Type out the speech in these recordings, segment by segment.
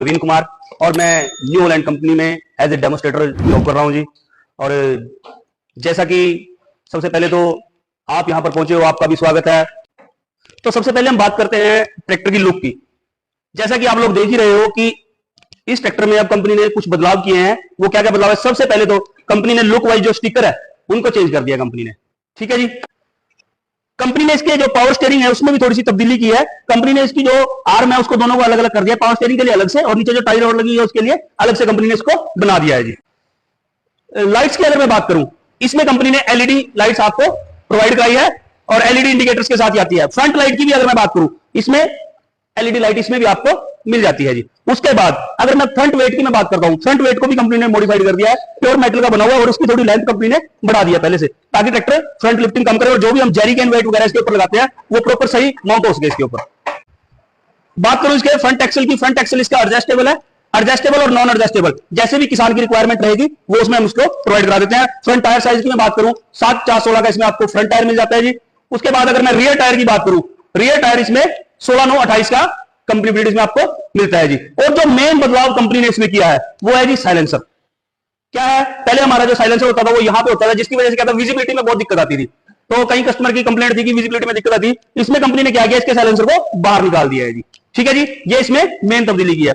प्रवीण कुमार और मैं new Holland company में एज ए डेमोस्ट्रेटर जॉब कर रहा हूं जी। और जैसा कि सबसे पहले तो आप यहां पर पहुंचे हो, आपका भी स्वागत है। तो सबसे पहले हम बात करते हैं ट्रैक्टर की लुक की। जैसा कि आप लोग देख ही रहे हो कि इस ट्रैक्टर में अब कंपनी ने कुछ बदलाव किए हैं। वो क्या क्या बदलाव है? सबसे पहले तो कंपनी ने लुक वाइज जो स्टिकर है उनको चेंज कर दिया कंपनी ने, ठीक है जी। कंपनी ने इसके जो पावर स्टीयरिंग है उसमें भी थोड़ी सी तब्दीली की है। कंपनी ने इसकी जो आर्म है उसको दोनों को अलग अलग कर दिया, पावर स्टीयरिंग के लिए अलग से और नीचे जो टाई रॉड लगी है उसके लिए अलग से कंपनी ने इसको बना दिया है जी। लाइट्स की अगर मैं बात करूं, इसमें कंपनी ने एलईडी लाइट्स आपको प्रोवाइड कराई है और एलईडी इंडिकेटर्स के साथ आती है। फ्रंट लाइट की भी अगर मैं बात करूं, इसमें एलईडी लाइट इसमें भी आपको मिल जाती है जी। उसके बाद अगर मैं फ्रंट वेट की मैं बात करता हूं, फ्रंट वेट को भी कंपनी ने मॉडिफाइड कर दिया है, प्योर मेटल का बना हुआ है और उसकी थोड़ी लेंथ कंपनी ने बढ़ा दिया पहले से, ताकि ट्रैक्टर फ्रंट लिफ्टिंग कम करे और जो भी हम जेरी कैन वेट वगैरह इसके ऊपर लगाते हैं वो प्रॉपर सही माउंट हो सके इसके ऊपर। बात करूं इसके फ्रंट एक्सल की, फ्रंट एक्सल इसका एडजस्टेबल है, एडजस्टेबल और नॉन एडजस्टेबल, जैसे भी किसान की रिक्वायरमेंट रहेगी वो उसमें हम उसको प्रोवाइड करा देते हैं। फ्रंट टायर साइज की मैं बात करूं 7/4/16 का इसमें आपको फ्रंट टायर मिल जाता है जी। उसके बाद अगर मैं रियर टायर की बात करूं, रियर टायर इसमें 16/9/28 का कंपनी ब्रीड इसमें आपको मिलता है जी। और जो मेन बदलाव कंपनी ने इसमें किया है वो है जी साइलेंसर। क्या है? पहले हमारा जो साइलेंसर होता था वो यहां पे होता था, जिसकी वजह से क्या था, विजिबिलिटी में बहुत दिक्कत आती थी। तो कई कस्टमर की कंप्लेंट थी कि विजिबिलिटी में दिक्कत आती। इसमें कंपनी ने क्या किया, इसके साइलेंसर को बाहर निकाल दिया है जी, ठीक है जी। ये इसमें मेन तब्दीली की है।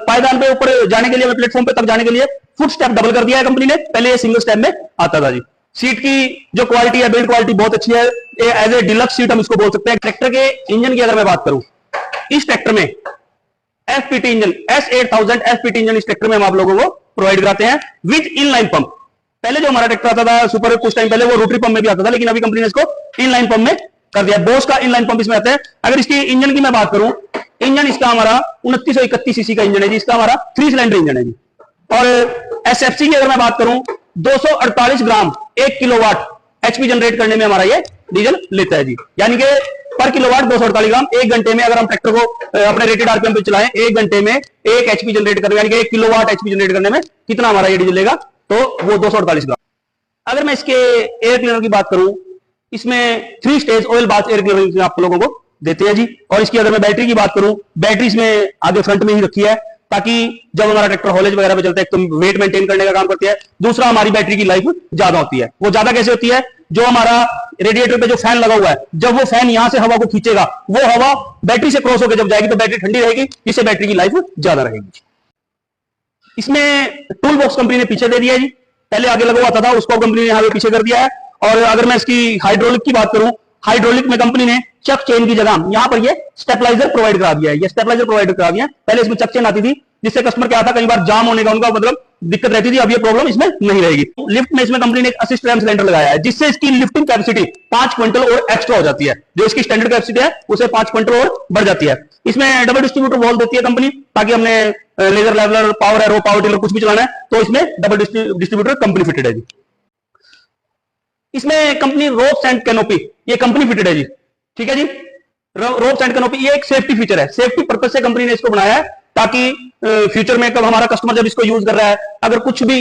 पायदान पे ऊपर जाने के लिए, प्लेटफॉर्म पे तक जाने के लिए फुट स्टेप डबल कर दिया है कंपनी ने, पहले ये सिंगल स्टेप में आता था जी। सीट की जो क्वालिटी है, बिल्ड क्वालिटी बहुत अच्छी है, एज ए डिलक्स सीट हम इसको बोल सकते हैं। ट्रैक्टर के इंजन की अगर मैं बात करूं, इस ट्रैक्टर में FPT engine, S8000 FPT engine इस ट्रैक्टर में हम आप लोगों को प्रोवाइड कराते हैं विद इनलाइन पंप। पहले जो हमारा ट्रैक्टर आता था सुपर, कुछ टाइम पहले वो रोटरी पंप में भी आता था, लेकिन अभी कंपनी ने इसको इनलाइन पंप में कर दिया। बोस का इनलाइन पंप इसमें आता है। अगर इसकी इंजन की मैं बात करूं, इंजन इसका हमारा 2931 सीसी का इंजन है जी, इसका हमारा 3 सिलेंडर इंजन है जी। और एसएफसी की अगर मैं बात करूं, 248 ग्राम 1 किलोवाट एचपी जनरेट करने में हमारा ये डीजल लेता है जी। यानी कि पर किलोवाट 248 ग्राम 1 घंटे में, अगर हम ट्रैक्टर को अपने रेटेड आरपीएम पे चलाएं 1 घंटे में 1 एचपी जनरेट करने, यानी कि 1 किलोवाट एचपी जनरेट करने में कितना हमारा ये डीजल लेगा, तो वो 248 ग्राम। अगर मैं इसके एयर क्लीनर की बात करूं, इसमें 3 stage oil bath air cleaner आप लोगों को देते हैं जी। और इसकी अगर मैं बैटरी की बात करूं, बैटरी इसमें आगे फ्रंट में ही रखी है, ताकि जब हमारा ट्रैक्टर हॉलेज वगैरह पे चलता है, तो वेट मेंटेन करने का काम करती है। दूसरा, हमारी बैटरी की लाइफ ज्यादा होती है। वो ज्यादा कैसे होती है? जो हमारा रेडिएटर पे जो फैन लगा हुआ है, जब वो फैन यहां से हवा को खींचेगा, वो हवा बैटरी से क्रॉस होकर जब जाएगी तो बैटरी ठंडी रहेगी, जिससे बैटरी की लाइफ ज्यादा रहेगी। इसमें टूल बॉक्स कंपनी ने पीछे दे दिया है जी, पहले आगे लगा हुआ था उसको कंपनी ने यहां पे पीछे कर दिया है। और अगर मैं इसकी हाइड्रोलिक की बात करूं, हाइड्रोलिक में कंपनी ने चक चेन की जगह यहां पर ये स्टेबलाइजर प्रोवाइड करा दिया है। ये स्टेबलाइजर प्रोवाइड करा दिया है। पहले इसमें चक चेन आती थी, जिससे कस्टमर क्या था, कई बार जाम होने का उनका मतलब दिक्कत रहती थी। अब ये प्रॉब्लम इसमें नहीं रहेगी। लिफ्ट में इसमें कंपनी ने एक असिस्ट रैम सिलेंडर लगाया है, जिससे इसकी लिफ्टिंग कैपेसिटी 5 क्विंटल और एक्स्ट्रा हो जाती है। जो इसकी स्टैंडर्ड कैपेसिटी है उसे 5 क्विंटल और बढ़ जाती है। इसमें डबल डिस्ट्रीब्यूटर वॉल्व देती है कंपनी, ताकि हमने laser leveller, power harrow, power tiller कुछ भी चलाना है तो इसमें डबल डिस्ट्रीब्यूटर कंपनी फिटेड है जी। इसमें कंपनी रोप्स एंड कैनोपी ये कंपनी फिटेड है जी, ठीक है जी। रोप्स एंड कैनोपी ये एक सेफ्टी फीचर है, सेफ्टी पर्पज से कंपनी ने इसको बनाया है, ताकि फ्यूचर में कब हमारा कस्टमर जब इसको यूज कर रहा है, अगर कुछ भी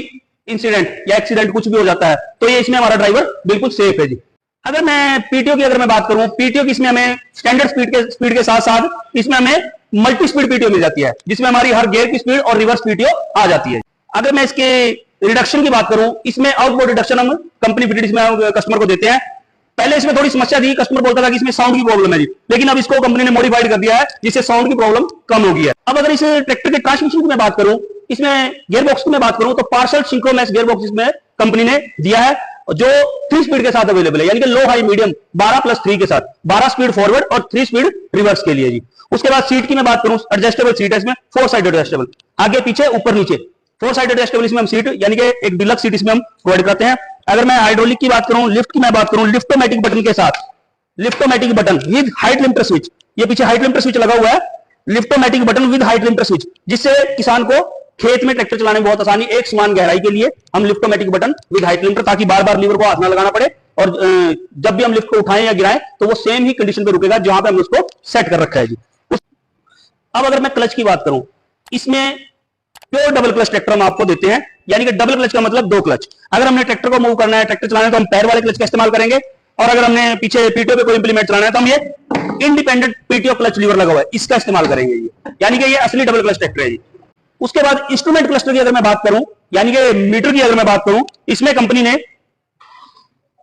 इंसिडेंट या एक्सीडेंट कुछ भी हो जाता है तो ये इसमें हमारा ड्राइवर बिल्कुल सेफ है जी। अगर मैं पीटीओ की अगर मैं बात करूं, पीटीओ की इसमें हमें स्टैंडर्ड स्पीड के साथ साथ इसमें हमें मल्टी स्पीड पीटीओ मिल जाती है, जिसमें हमारी हर गियर की स्पीड और रिवर्स पीटीओ आ जाती है। अगर मैं इसके रिडक्शन की बात करूं, इसमें आउटबोर्ड रिडक्शन हम कंपनी फिटेड इसमें कस्टमर को देते हैं। पहले इसमें थोड़ी समस्या थी, कस्टमर बोलता था कि इसमें साउंड की प्रॉब्लम है जी, लेकिन अब इसको कंपनी ने मॉडिफाइड कर दिया है, जिससे साउंड की प्रॉब्लम कम हो गई है। अब अगर इस ट्रैक्टर के ट्रांसमिशन की मैं बात करूं, इसमें गियरबॉक्स की मैं बात करूं, तो पार्सल सिंक्रोनस गियरबॉक्स इसमें कंपनी ने दिया है, जो 3 स्पीड के साथ अवेलेबल है, यानी कि लो हाई मीडियम 12+3 के साथ 12 स्पीड फॉरवर्ड और 3 स्पीड रिवर्स के लिए जी। उसके बाद सीट की मैं बात करूं, एडजस्टेबल सीट है इसमें, 4 साइड एडजस्टेबल, आगे पीछे ऊपर नीचे 4 साइड एडजस्टेबल इसमें हम सीट, यानी कि एक डिलक्स सीट इसमें हम प्रोवाइड करते हैं। अगर मैं हाइड्रोलिक की बात करूं, लिफ्ट की मैं बात करूं, लिफ्टोमेटिक बटन के साथ, liftomatic button with height limiter switch, ये पीछे हाइट लिमिटर स्विच लगा हुआ है, liftomatic button with height limiter switch, जिससे किसान को खेत में ट्रैक्टर चलाने में बहुत आसानी, एक समान गहराई के लिए हम लिफ्टोमेटिक बटन विद हाइट लिमिटर, ताकि बार बार लीवर को हाथ ना लगाना पड़े, और जब भी हम लिफ्ट को उठाएं या गिराएं तो वो सेम ही कंडीशन पे रुकेगा जहां पे हमने उसको सेट कर रखा है जी। अब अगर मैं क्लच की बात करूं, इसमें प्योर डबल क्लच ट्रैक्टर हम आपको देते हैं, यानी कि डबल क्लच का मतलब 2 क्लच। अगर हमने ट्रैक्टर को मूव करना है, ट्रैक्टर चलाना है, तो हम पैर वाले क्लच का इस्तेमाल करेंगे, और अगर हमने पीछे पीटीओ पे कोई इंप्लीमेंट चलाना है तो हम ये इंडिपेंडेंट पीटीओ क्लच लीवर लगा हुआ है इसका इस्तेमाल करेंगे, ये यानी कि ये असली डबल क्लच ट्रैक्टर है जी। उसके बाद इंस्ट्रूमेंट क्लस्टर की अगर मैं बात करूं, यानी कि मीटर की अगर मैं बात करूं, इसमें कंपनी ने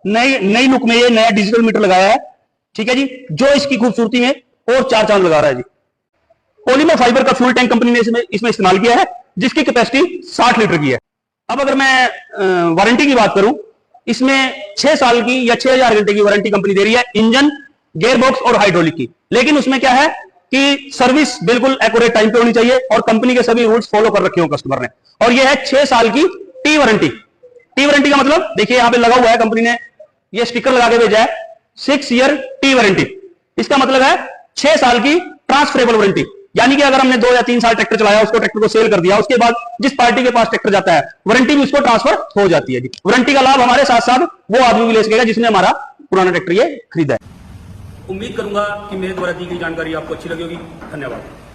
नई लुक में ये नया डिजिटल मीटर लगाया है, ठीक है जी, जो इसकी खूबसूरती में और चार चांद लगा रहा है जी। पॉलीमर फाइबर का फ्यूल टैंक कंपनी ने इसमें इस्तेमाल किया है, जिसकी कैपेसिटी 60 लीटर की है। अब अगर मैं वारंटी की बात करूं, इसमें 6 साल की या 6000 घंटे की वारंटी कंपनी दे रही है, इंजन, गियरबॉक्स और हाइड्रोलिक की। लेकिन उसमें क्या है कि सर्विस बिल्कुल एक्यूरेट टाइम पे होनी चाहिए और कंपनी के सभी रूल्स फॉलो कर रखे हो कस्टमर ने। और यह है 6 साल की टी वारंटी। टी वारंटी का मतलब देखिए यहां पे लगा हुआ है, कंपनी ने यह स्टिकर लगा के भेजा है, 6 ईयर टी वारंटी। इसका मतलब है 6 साल की ट्रांसफरेबल वारंटी, यानी कि अगर हमने 2 या 3 साल ट्रैक्टर चलाया, उसको ट्रैक्टर को सेल कर दिया, उसके बाद जिस पार्टी के पास ट्रैक्टर जाता है, वारंटी भी उसको ट्रांसफर हो जाती है जी। वारंटी का लाभ हमारे साथ साथ वो आदमी भी ले सकेगा जिसने हमारा पुराना ट्रैक्टर ये खरीदा है। उम्मीद करूंगा कि मेरे द्वारा दी गई जानकारी आपको अच्छी लगी होगी। धन्यवाद।